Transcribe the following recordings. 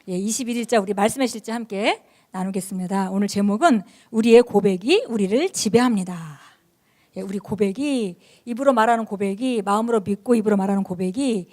21일자 우리 말씀의 실제 함께 나누겠습니다. 오늘 제목은 우리의 고백이 우리를 지배합니다. 우리 고백이, 입으로 말하는 고백이, 마음으로 믿고 입으로 말하는 고백이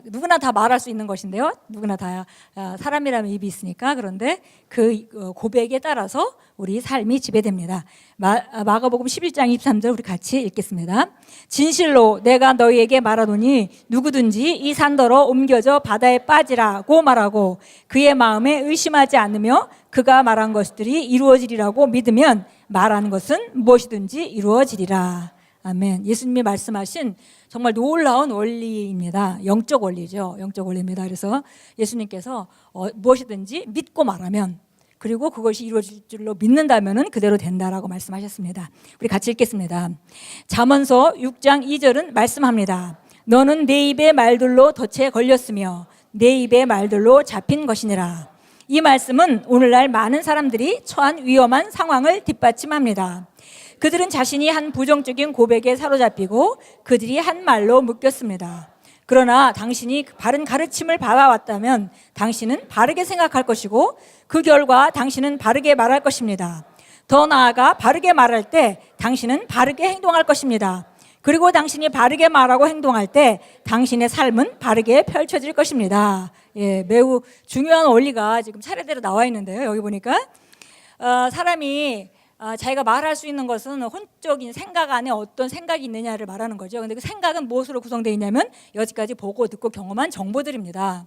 누구나 다 말할 수 있는 것인데요. 누구나 다 사람이라면 입이 있으니까. 그런데 그 고백에 따라서 우리 삶이 지배됩니다. 마가복음 11장 23절 우리 같이 읽겠습니다. 진실로 내가 너희에게 말하노니 누구든지 이 산더러 옮겨져 바다에 빠지라고 말하고 그의 마음에 의심하지 않으며 그가 말한 것들이 이루어지리라고 믿으면 말하는 것은 무엇이든지 이루어지리라. 아멘. 예수님이 말씀하신 정말 놀라운 원리입니다. 영적 원리죠. 영적 원리입니다. 그래서 예수님께서 무엇이든지 믿고 말하면, 그리고 그것이 이루어질 줄로 믿는다면 그대로 된다라고 말씀하셨습니다. 우리 같이 읽겠습니다. 잠언서 6장 2절은 말씀합니다. 너는 내 입의 말들로 덫에 걸렸으며 내 입의 말들로 잡힌 것이니라. 이 말씀은 오늘날 많은 사람들이 처한 위험한 상황을 뒷받침합니다. 그들은 자신이 한 부정적인 고백에 사로잡히고 그들이 한 말로 묶였습니다. 그러나 당신이 바른 가르침을 받아왔다면 당신은 바르게 생각할 것이고 그 결과 당신은 바르게 말할 것입니다. 더 나아가 바르게 말할 때 당신은 바르게 행동할 것입니다. 그리고 당신이 바르게 말하고 행동할 때 당신의 삶은 바르게 펼쳐질 것입니다. 매우 중요한 원리가 지금 차례대로 나와 있는데요. 여기 보니까 사람이 자기가 말할 수 있는 것은 혼적인 생각 안에 어떤 생각이 있느냐를 말하는 거죠. 근데 그 생각은 무엇으로 구성되어 있냐면 여지까지 보고 듣고 경험한 정보들입니다.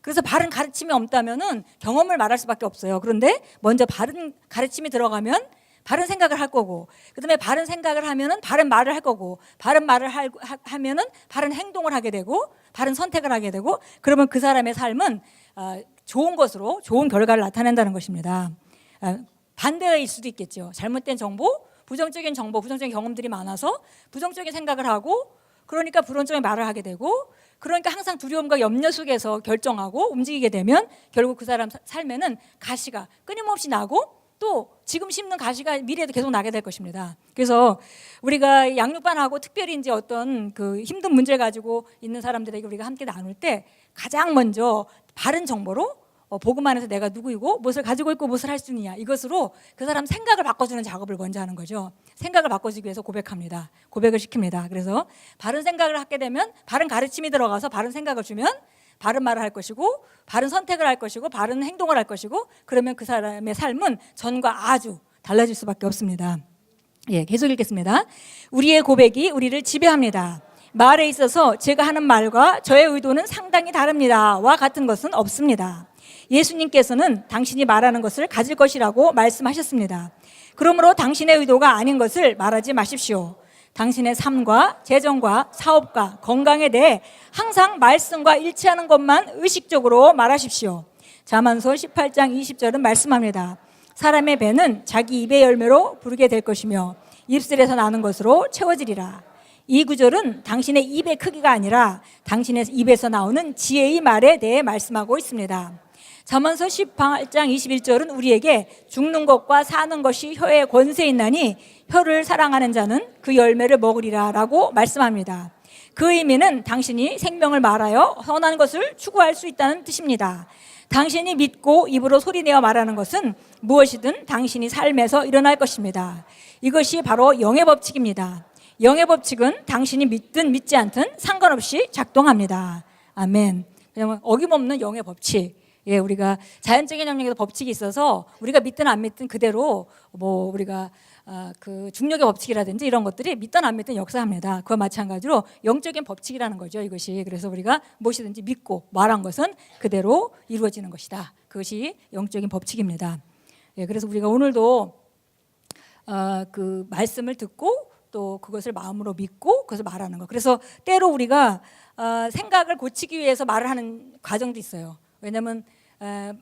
그래서 바른 가르침이 없다면은 경험을 말할 수밖에 없어요. 그런데 먼저 바른 가르침이 들어가면 바른 생각을 할 거고, 그다음에 바른 생각을 하면은 바른 말을 할 거고, 바른 말을 하면은 바른 행동을 하게 되고, 바른 선택을 하게 되고, 그러면 그 사람의 삶은 좋은 것으로 좋은 결과를 나타낸다는 것입니다. 반대일 수도 있겠죠. 잘못된 정보, 부정적인 정보, 부정적인 경험들이 많아서 부정적인 생각을 하고, 그러니까 부정적인 말을 하게 되고, 그러니까 항상 두려움과 염려 속에서 결정하고 움직이게 되면 결국 그 사람 삶에는 가시가 끊임없이 나고, 또 지금 심는 가시가 미래에도 계속 나게 될 것입니다. 그래서 우리가 양육반하고 특별히 이제 어떤 그 힘든 문제 가지고 있는 사람들에게 우리가 함께 나눌 때 가장 먼저 바른 정보로 복음 안에서 내가 누구이고 무엇을 가지고 있고 무엇을 할 수 있느냐, 이것으로 그 사람 생각을 바꿔주는 작업을 먼저 하는 거죠. 생각을 바꿔주기 위해서 고백합니다. 고백을 시킵니다. 그래서 바른 생각을 하게 되면 바른 가르침이 들어가서 바른 생각을 주면 바른 말을 할 것이고, 바른 선택을 할 것이고, 바른 행동을 할 것이고, 그러면 그 사람의 삶은 전과 아주 달라질 수밖에 없습니다. 계속 읽겠습니다. 우리의 고백이 우리를 지배합니다. 말에 있어서 제가 하는 말과 저의 의도는 상당히 다릅니다. 와 같은 것은 없습니다. 예수님께서는 당신이 말하는 것을 가질 것이라고 말씀하셨습니다. 그러므로 당신의 의도가 아닌 것을 말하지 마십시오. 당신의 삶과 재정과 사업과 건강에 대해 항상 말씀과 일치하는 것만 의식적으로 말하십시오. 잠언서 18장 20절은 말씀합니다. 사람의 배는 자기 입의 열매로 부르게 될 것이며 입술에서 나는 것으로 채워지리라. 이 구절은 당신의 입의 크기가 아니라 당신의 입에서 나오는 지혜의 말에 대해 말씀하고 있습니다. 잠언서 18장 21절은 우리에게 죽는 것과 사는 것이 혀에 권세 있나니 혀를 사랑하는 자는 그 열매를 먹으리라 라고 말씀합니다. 그 의미는 당신이 생명을 말하여 선한 것을 추구할 수 있다는 뜻입니다. 당신이 믿고 입으로 소리내어 말하는 것은 무엇이든 당신이 삶에서 일어날 것입니다. 이것이 바로 영의 법칙입니다. 영의 법칙은 당신이 믿든 믿지 않든 상관없이 작동합니다. 아멘. 왜냐하면 어김없는 영의 법칙. 우리가 자연적인 영역에서 법칙이 있어서 우리가 믿든 안 믿든 그대로 우리가 그 중력의 법칙이라든지 이런 것들이 믿든 안 믿든 역사합니다. 그와 마찬가지로 영적인 법칙이라는 거죠, 이것이. 그래서 우리가 무엇이든지 믿고 말한 것은 그대로 이루어지는 것이다. 그것이 영적인 법칙입니다. 그래서 우리가 오늘도 그 말씀을 듣고 또 그것을 마음으로 믿고 그것을 말하는 것. 그래서 때로 우리가 생각을 고치기 위해서 말을 하는 과정도 있어요. 왜냐하면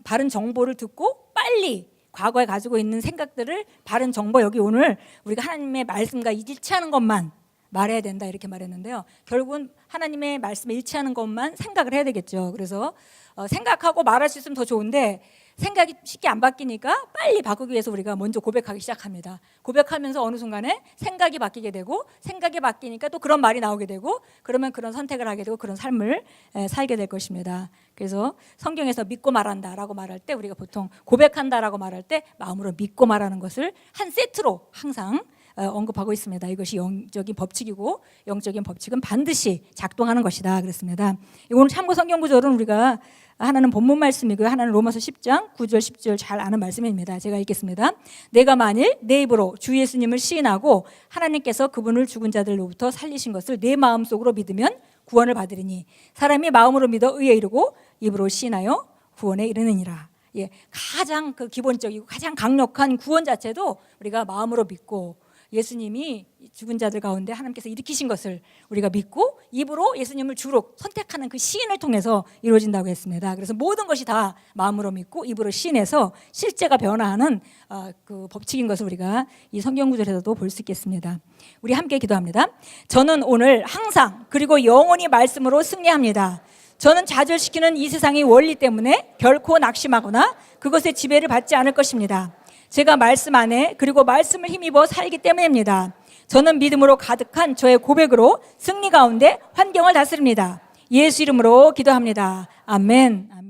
바른 정보를 듣고 빨리 과거에 가지고 있는 생각들을 바른 정보, 여기 오늘 우리가 하나님의 말씀과 일치하는 것만 말해야 된다 이렇게 말했는데요. 결국은 하나님의 말씀에 일치하는 것만 생각을 해야 되겠죠. 그래서 생각하고 말할 수 있으면 더 좋은데 생각이 쉽게 안 바뀌니까 빨리 바꾸기 위해서 우리가 먼저 고백하기 시작합니다. 고백하면서 어느 순간에 생각이 바뀌게 되고 생각이 바뀌니까 또 그런 말이 나오게 되고 그러면 그런 선택을 하게 되고 그런 삶을 살게 될 것입니다. 그래서 성경에서 믿고 말한다라고 말할 때 우리가 보통 고백한다라고 말할 때 마음으로 믿고 말하는 것을 한 세트로 항상 언급하고 있습니다. 이것이 영적인 법칙이고 영적인 법칙은 반드시 작동하는 것이다 그랬습니다. 오늘 참고 성경 구절은 우리가 하나는 본문 말씀이고요. 하나는 로마서 10장 9절 10절 잘 아는 말씀입니다. 제가 읽겠습니다. 내가 만일 내 입으로 주 예수님을 시인하고 하나님께서 그분을 죽은 자들로부터 살리신 것을 내 마음속으로 믿으면 구원을 받으리니 사람이 마음으로 믿어 의에 이르고 입으로 시인하여 구원에 이르느니라. 예, 가장 그 기본적이고 가장 강력한 구원 자체도 우리가 마음으로 믿고 예수님이 죽은 자들 가운데 하나님께서 일으키신 것을 우리가 믿고 입으로 예수님을 주로 선택하는 그 시인을 통해서 이루어진다고 했습니다. 그래서 모든 것이 다 마음으로 믿고 입으로 시인해서 실제가 변화하는 그 법칙인 것을 우리가 이 성경 구절에서도 볼 수 있겠습니다. 우리 함께 기도합니다. 저는 오늘 항상 그리고 영원히 말씀으로 승리합니다. 저는 좌절시키는 이 세상의 원리 때문에 결코 낙심하거나 그것의 지배를 받지 않을 것입니다. 제가 말씀 안에 그리고 말씀을 힘입어 살기 때문입니다. 저는 믿음으로 가득한 저의 고백으로 승리 가운데 환경을 다스립니다. 예수 이름으로 기도합니다. 아멘.